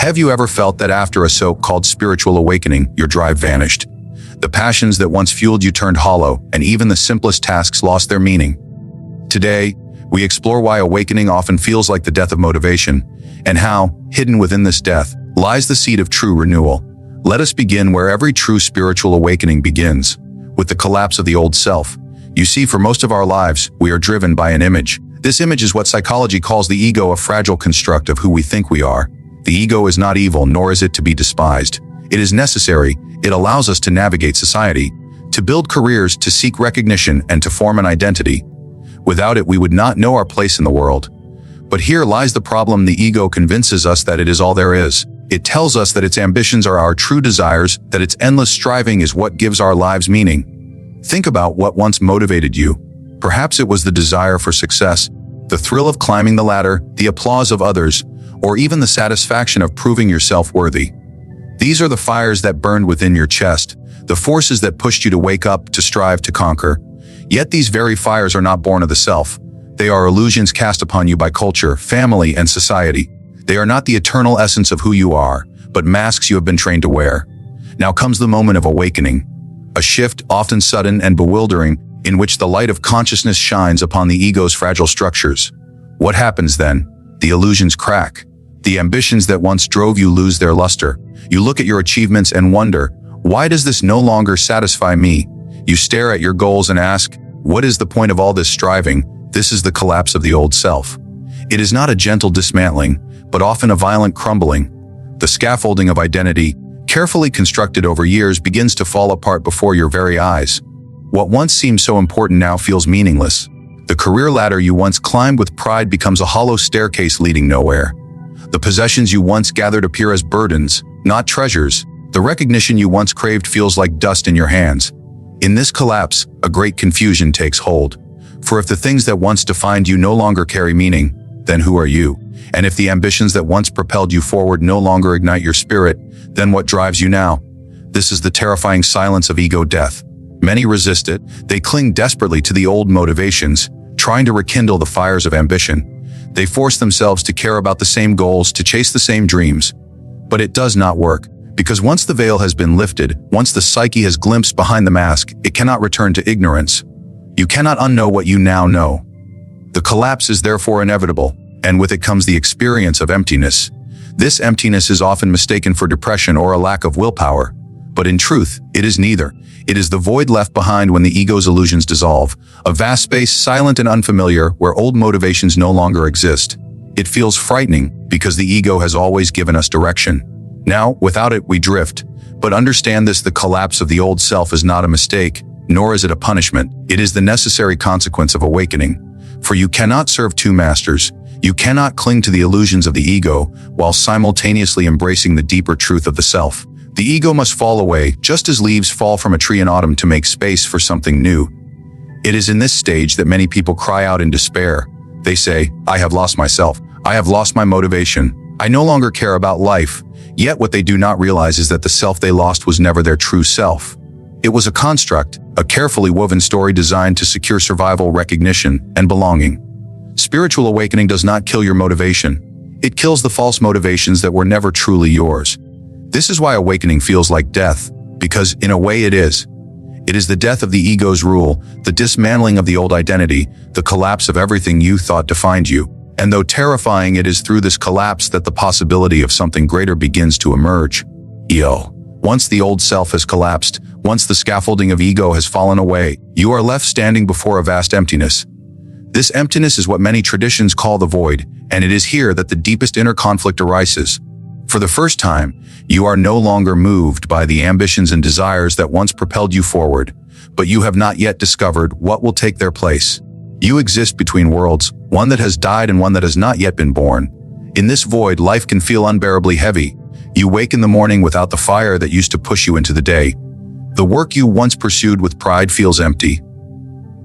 Have you ever felt that after a so-called spiritual awakening, your drive vanished? The passions that once fueled you turned hollow, and even the simplest tasks lost their meaning. Today, we explore why awakening often feels like the death of motivation, and how, hidden within this death, lies the seed of true renewal. Let us begin where every true spiritual awakening begins, with the collapse of the old self. You see, for most of our lives, we are driven by an image. This image is what psychology calls the ego, a fragile construct of who we think we are. The ego is not evil, nor is it to be despised. It is necessary. It allows us to navigate society, to build careers, to seek recognition, and to form an identity. Without it, we would not know our place in the world. But here lies the problem. The ego convinces us that it is all there is. It tells us that its ambitions are our true desires, that its endless striving is what gives our lives meaning. Think about what once motivated you. Perhaps it was the desire for success, the thrill of climbing the ladder, the applause of others, or even the satisfaction of proving yourself worthy. These are the fires that burned within your chest, the forces that pushed you to wake up, to strive, to conquer. Yet these very fires are not born of the self. They are illusions cast upon you by culture, family, and society. They are not the eternal essence of who you are, but masks you have been trained to wear. Now comes the moment of awakening, a shift, often sudden and bewildering, in which the light of consciousness shines upon the ego's fragile structures. What happens then? The illusions crack. The ambitions that once drove you lose their luster. You look at your achievements and wonder, why does this no longer satisfy me? You stare at your goals and ask, what is the point of all this striving? This is the collapse of the old self. It is not a gentle dismantling, but often a violent crumbling. The scaffolding of identity, carefully constructed over years, begins to fall apart before your very eyes. What once seemed so important now feels meaningless. The career ladder you once climbed with pride becomes a hollow staircase leading nowhere. The possessions you once gathered appear as burdens, not treasures. The recognition you once craved feels like dust in your hands. In this collapse, a great confusion takes hold. For if the things that once defined you no longer carry meaning, then who are you? And if the ambitions that once propelled you forward no longer ignite your spirit, then what drives you now? This is the terrifying silence of ego death. Many resist it. They cling desperately to the old motivations, trying to rekindle the fires of ambition. They force themselves to care about the same goals, to chase the same dreams. But it does not work, because once the veil has been lifted, once the psyche has glimpsed behind the mask, it cannot return to ignorance. You cannot unknow what you now know. The collapse is therefore inevitable, and with it comes the experience of emptiness. This emptiness is often mistaken for depression or a lack of willpower. But in truth, it is neither. It is the void left behind when the ego's illusions dissolve, a vast space, silent and unfamiliar, where old motivations no longer exist. It feels frightening, because the ego has always given us direction. Now, without it, we drift. But understand this: the collapse of the old self is not a mistake, nor is it a punishment. It is the necessary consequence of awakening. For you cannot serve two masters. You cannot cling to the illusions of the ego, while simultaneously embracing the deeper truth of the self. The ego must fall away, just as leaves fall from a tree in autumn, to make space for something new. It is in this stage that many people cry out in despair. They say, I have lost myself. I have lost my motivation. I no longer care about life. Yet what they do not realize is that the self they lost was never their true self. It was a construct, a carefully woven story designed to secure survival, recognition, and belonging. Spiritual awakening does not kill your motivation. It kills the false motivations that were never truly yours. This is why awakening feels like death, because in a way it is. It is the death of the ego's rule, the dismantling of the old identity, the collapse of everything you thought defined you. And though terrifying, it is through this collapse that the possibility of something greater begins to emerge. Once the old self has collapsed, once the scaffolding of ego has fallen away, you are left standing before a vast emptiness. This emptiness is what many traditions call the void, and it is here that the deepest inner conflict arises. For the first time, you are no longer moved by the ambitions and desires that once propelled you forward, but you have not yet discovered what will take their place. You exist between worlds, one that has died and one that has not yet been born. In this void, life can feel unbearably heavy. You wake in the morning without the fire that used to push you into the day. The work you once pursued with pride feels empty.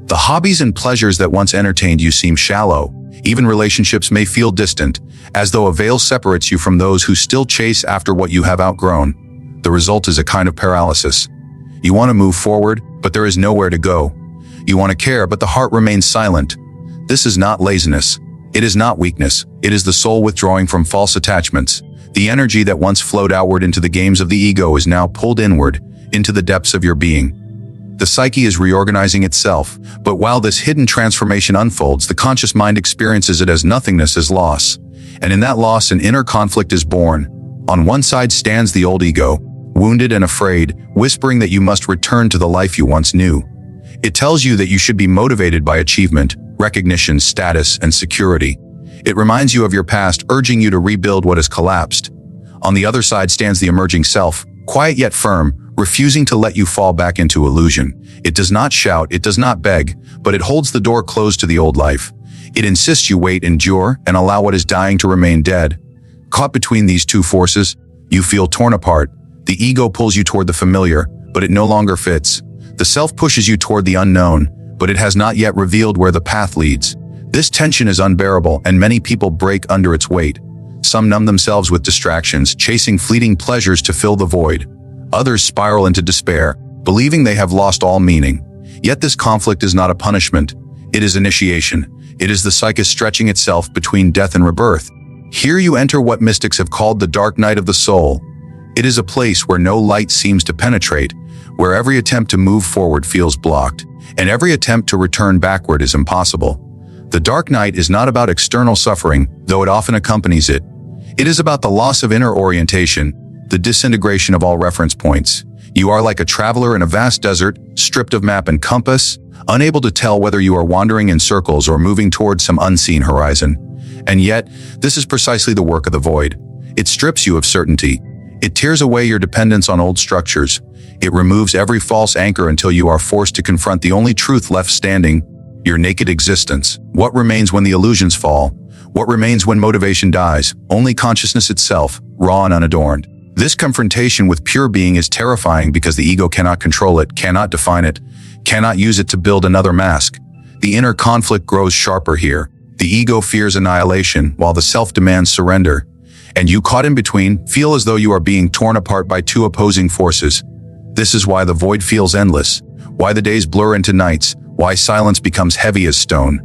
The hobbies and pleasures that once entertained you seem shallow. Even relationships may feel distant, as though a veil separates you from those who still chase after what you have outgrown. The result is a kind of paralysis. You want to move forward, but there is nowhere to go. You want to care, but the heart remains silent. This is not laziness. It is not weakness. It is the soul withdrawing from false attachments. The energy that once flowed outward into the games of the ego is now pulled inward, into the depths of your being. The psyche is reorganizing itself, but while this hidden transformation unfolds, the conscious mind experiences it as nothingness, as loss. And in that loss, an inner conflict is born. On one side stands the old ego, wounded and afraid, whispering that you must return to the life you once knew. It tells you that you should be motivated by achievement, recognition, status, and security. It reminds you of your past, urging you to rebuild what has collapsed. On the other side stands the emerging self, quiet yet firm, refusing to let you fall back into illusion. It does not shout, it does not beg, but it holds the door closed to the old life. It insists you wait, endure, and allow what is dying to remain dead. Caught between these two forces, you feel torn apart. The ego pulls you toward the familiar, but it no longer fits. The self pushes you toward the unknown, but it has not yet revealed where the path leads. This tension is unbearable, and many people break under its weight. Some numb themselves with distractions, chasing fleeting pleasures to fill the void. Others spiral into despair, believing they have lost all meaning. Yet this conflict is not a punishment. It is initiation. It is the psyche stretching itself between death and rebirth. Here you enter what mystics have called the dark night of the soul. It is a place where no light seems to penetrate, where every attempt to move forward feels blocked, and every attempt to return backward is impossible. The dark night is not about external suffering, though it often accompanies it. It is about the loss of inner orientation, the disintegration of all reference points. You are like a traveler in a vast desert, stripped of map and compass, unable to tell whether you are wandering in circles or moving towards some unseen horizon. And yet, this is precisely the work of the void. It strips you of certainty. It tears away your dependence on old structures. It removes every false anchor until you are forced to confront the only truth left standing, your naked existence. What remains when the illusions fall? What remains when motivation dies? Only consciousness itself, raw and unadorned. This confrontation with pure being is terrifying because the ego cannot control it, cannot define it, cannot use it to build another mask. The inner conflict grows sharper here. The ego fears annihilation, while the self demands surrender. And you, caught in between, feel as though you are being torn apart by two opposing forces. This is why the void feels endless, why the days blur into nights, why silence becomes heavy as stone.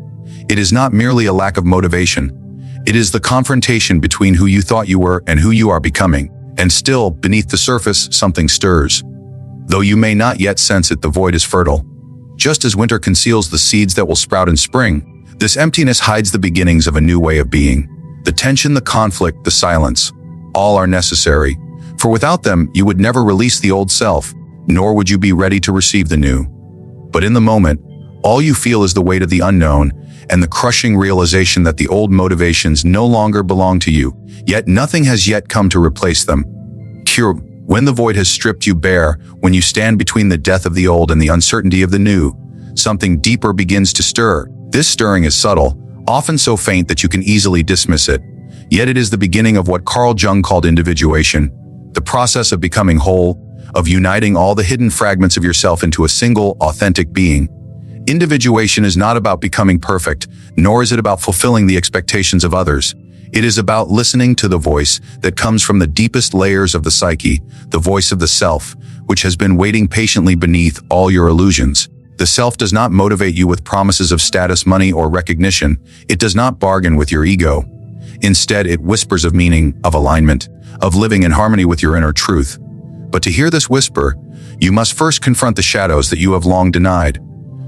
It is not merely a lack of motivation. It is the confrontation between who you thought you were and who you are becoming. And still, beneath the surface, something stirs. Though you may not yet sense it, the void is fertile. Just as winter conceals the seeds that will sprout in spring, this emptiness hides the beginnings of a new way of being. The tension, the conflict, the silence, all are necessary. For without them, you would never release the old self, nor would you be ready to receive the new. But in the moment, all you feel is the weight of the unknown and the crushing realization that the old motivations no longer belong to you, yet nothing has yet come to replace them. When the void has stripped you bare, when you stand between the death of the old and the uncertainty of the new, something deeper begins to stir. This stirring is subtle, often so faint that you can easily dismiss it. Yet it is the beginning of what Jung called individuation, the process of becoming whole, of uniting all the hidden fragments of yourself into a single, authentic being. Individuation is not about becoming perfect, nor is it about fulfilling the expectations of others. It is about listening to the voice that comes from the deepest layers of the psyche, the voice of the self, which has been waiting patiently beneath all your illusions. The self does not motivate you with promises of status, money, or recognition. It does not bargain with your ego. Instead, it whispers of meaning, of alignment, of living in harmony with your inner truth. But to hear this whisper, you must first confront the shadows that you have long denied.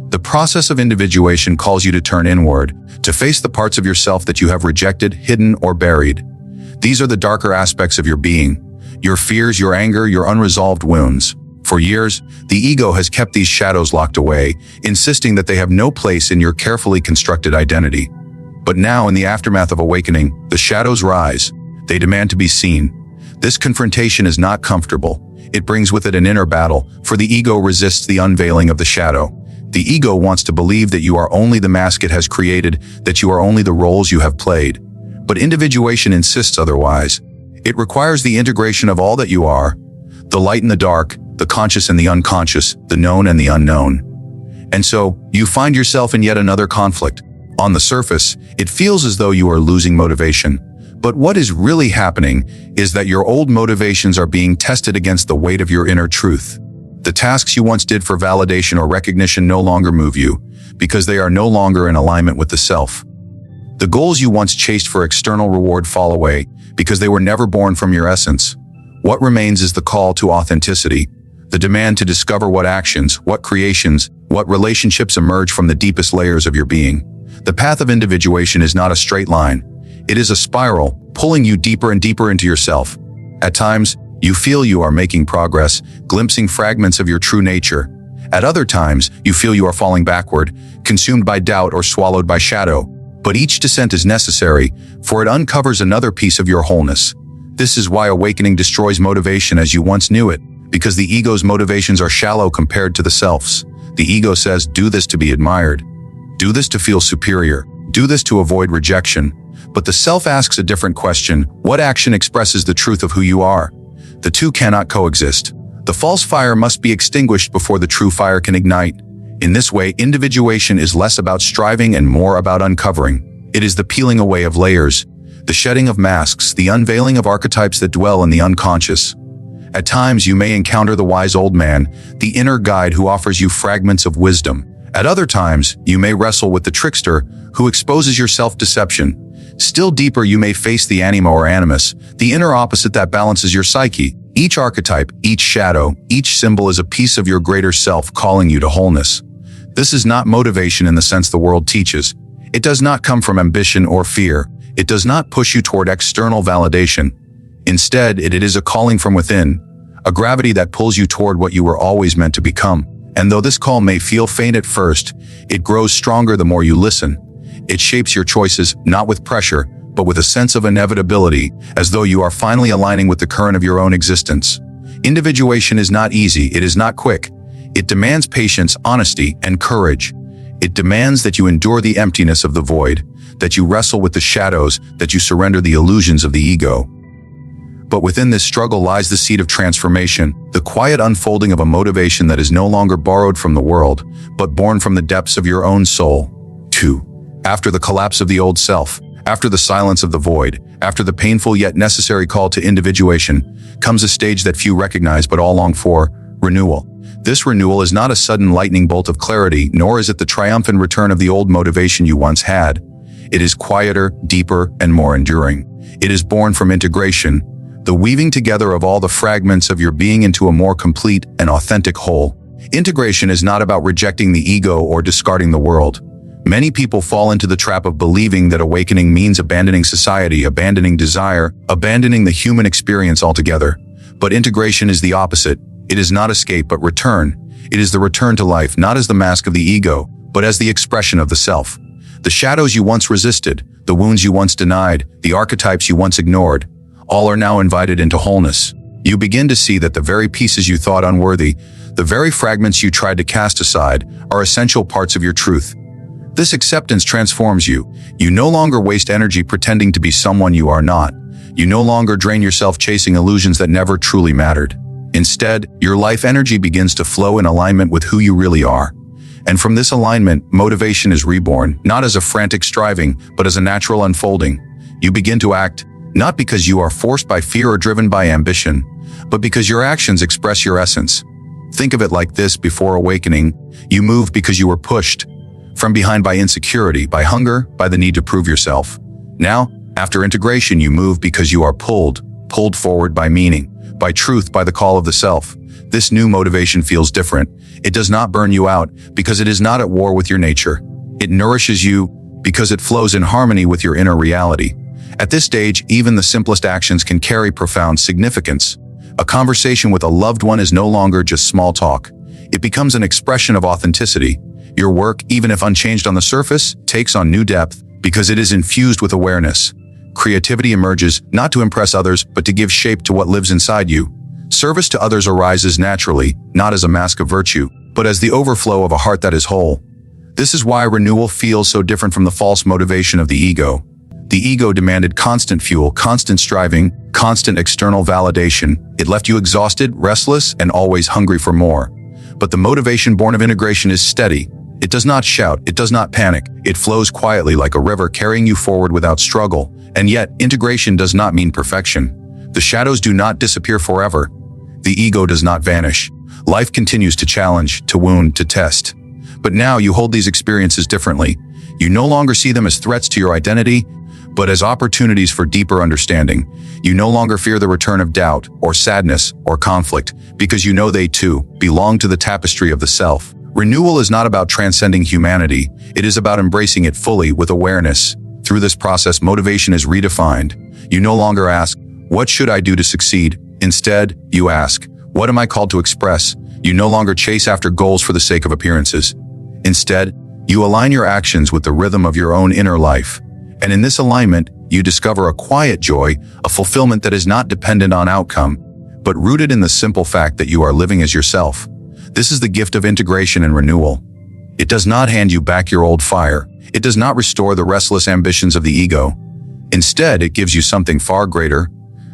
The process of individuation calls you to turn inward, to face the parts of yourself that you have rejected, hidden, or buried. These are the darker aspects of your being, your fears, your anger, your unresolved wounds. For years, the ego has kept these shadows locked away, insisting that they have no place in your carefully constructed identity. But now, in the aftermath of awakening, the shadows rise. They demand to be seen. This confrontation is not comfortable. It brings with it an inner battle, for the ego resists the unveiling of the shadow. The ego wants to believe that you are only the mask it has created, that you are only the roles you have played. But individuation insists otherwise. It requires the integration of all that you are, the light and the dark, the conscious and the unconscious, the known and the unknown. And so, you find yourself in yet another conflict. On the surface, it feels as though you are losing motivation. But what is really happening is that your old motivations are being tested against the weight of your inner truth. The tasks you once did for validation or recognition no longer move you, because they are no longer in alignment with the self. The goals you once chased for external reward fall away because they were never born from your essence. What remains is the call to authenticity, the demand to discover what actions, what creations, what relationships emerge from the deepest layers of your being. The path of individuation is not a straight line. It is a spiral, pulling you deeper and deeper into yourself. At times, you feel you are making progress, glimpsing fragments of your true nature. At other times, you feel you are falling backward, consumed by doubt or swallowed by shadow. But each descent is necessary, for it uncovers another piece of your wholeness. This is why awakening destroys motivation as you once knew it, because the ego's motivations are shallow compared to the self's. The ego says, do this to be admired. Do this to feel superior. Do this to avoid rejection. But the self asks a different question: what action expresses the truth of who you are? The two cannot coexist. The false fire must be extinguished before the true fire can ignite. In this way, individuation is less about striving and more about uncovering. It is the peeling away of layers, the shedding of masks, the unveiling of archetypes that dwell in the unconscious. At times, you may encounter the wise old man, the inner guide who offers you fragments of wisdom. At other times, you may wrestle with the trickster who exposes your self-deception. Still deeper, you may face the anima or animus, the inner opposite that balances your psyche. Each archetype, each shadow, each symbol is a piece of your greater self calling you to wholeness. This is not motivation in the sense the world teaches. It does not come from ambition or fear. It does not push you toward external validation. Instead, it is a calling from within, a gravity that pulls you toward what you were always meant to become. And though this call may feel faint at first, it grows stronger the more you listen. It shapes your choices, not with pressure, but with a sense of inevitability, as though you are finally aligning with the current of your own existence. Individuation is not easy, it is not quick. It demands patience, honesty, and courage. It demands that you endure the emptiness of the void, that you wrestle with the shadows, that you surrender the illusions of the ego. But within this struggle lies the seed of transformation, the quiet unfolding of a motivation that is no longer borrowed from the world, but born from the depths of your own soul. 2. After the collapse of the old self, after the silence of the void, after the painful yet necessary call to individuation, comes a stage that few recognize but all long for: renewal. This renewal is not a sudden lightning bolt of clarity, nor is it the triumphant return of the old motivation you once had. It is quieter, deeper, and more enduring. It is born from integration, the weaving together of all the fragments of your being into a more complete and authentic whole. Integration is not about rejecting the ego or discarding the world. Many people fall into the trap of believing that awakening means abandoning society, abandoning desire, abandoning the human experience altogether. But integration is the opposite. It is not escape, but return. It is the return to life, not as the mask of the ego, but as the expression of the self. The shadows you once resisted, the wounds you once denied, the archetypes you once ignored, all are now invited into wholeness. You begin to see that the very pieces you thought unworthy, the very fragments you tried to cast aside, are essential parts of your truth. This acceptance transforms you. You no longer waste energy pretending to be someone you are not. You no longer drain yourself chasing illusions that never truly mattered. Instead, your life energy begins to flow in alignment with who you really are. And from this alignment, motivation is reborn, not as a frantic striving, but as a natural unfolding. You begin to act, not because you are forced by fear or driven by ambition, but because your actions express your essence. Think of it like this: before awakening, you moved because you were pushed from behind by insecurity, by hunger, by the need to prove yourself. Now, after integration, you move because you are pulled forward by meaning, by truth, by the call of the self. This new motivation feels different. It does not burn you out because it is not at war with your nature. It nourishes you because it flows in harmony with your inner reality. At this stage, even the simplest actions can carry profound significance. A conversation with a loved one is no longer just small talk. It becomes an expression of authenticity. Your work, even if unchanged on the surface, takes on new depth because it is infused with awareness. Creativity emerges not to impress others, but to give shape to what lives inside you. Service to others arises naturally, not as a mask of virtue, but as the overflow of a heart that is whole. This is why renewal feels so different from the false motivation of the ego. The ego demanded constant fuel, constant striving, constant external validation. It left you exhausted, restless, and always hungry for more. But the motivation born of integration is steady. It does not shout, it does not panic. It flows quietly like a river, carrying you forward without struggle. And yet, integration does not mean perfection. The shadows do not disappear forever. The ego does not vanish. Life continues to challenge, to wound, to test. But now you hold these experiences differently. You no longer see them as threats to your identity, but as opportunities for deeper understanding. You no longer fear the return of doubt, or sadness, or conflict, because you know they too belong to the tapestry of the self. Renewal is not about transcending humanity. It is about embracing it fully with awareness. Through this process, motivation is redefined. You no longer ask, "What should I do to succeed?" Instead, you ask, "What am I called to express?" You no longer chase after goals for the sake of appearances. Instead, you align your actions with the rhythm of your own inner life. And in this alignment, you discover a quiet joy, a fulfillment that is not dependent on outcome, but rooted in the simple fact that you are living as yourself. This is the gift of integration and renewal. It does not hand you back your old fire. It does not restore the restless ambitions of the ego. Instead, it gives you something far greater,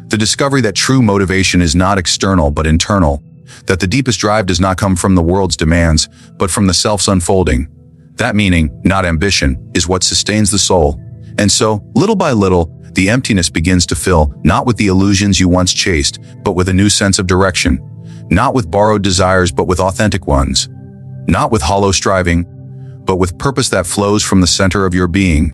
the discovery that true motivation is not external but internal, that the deepest drive does not come from the world's demands, but from the self's unfolding. That meaning, not ambition, is what sustains the soul. And so, little by little, the emptiness begins to fill, not with the illusions you once chased, but with a new sense of direction. Not with borrowed desires, but with authentic ones. Not with hollow striving, but with purpose that flows from the center of your being.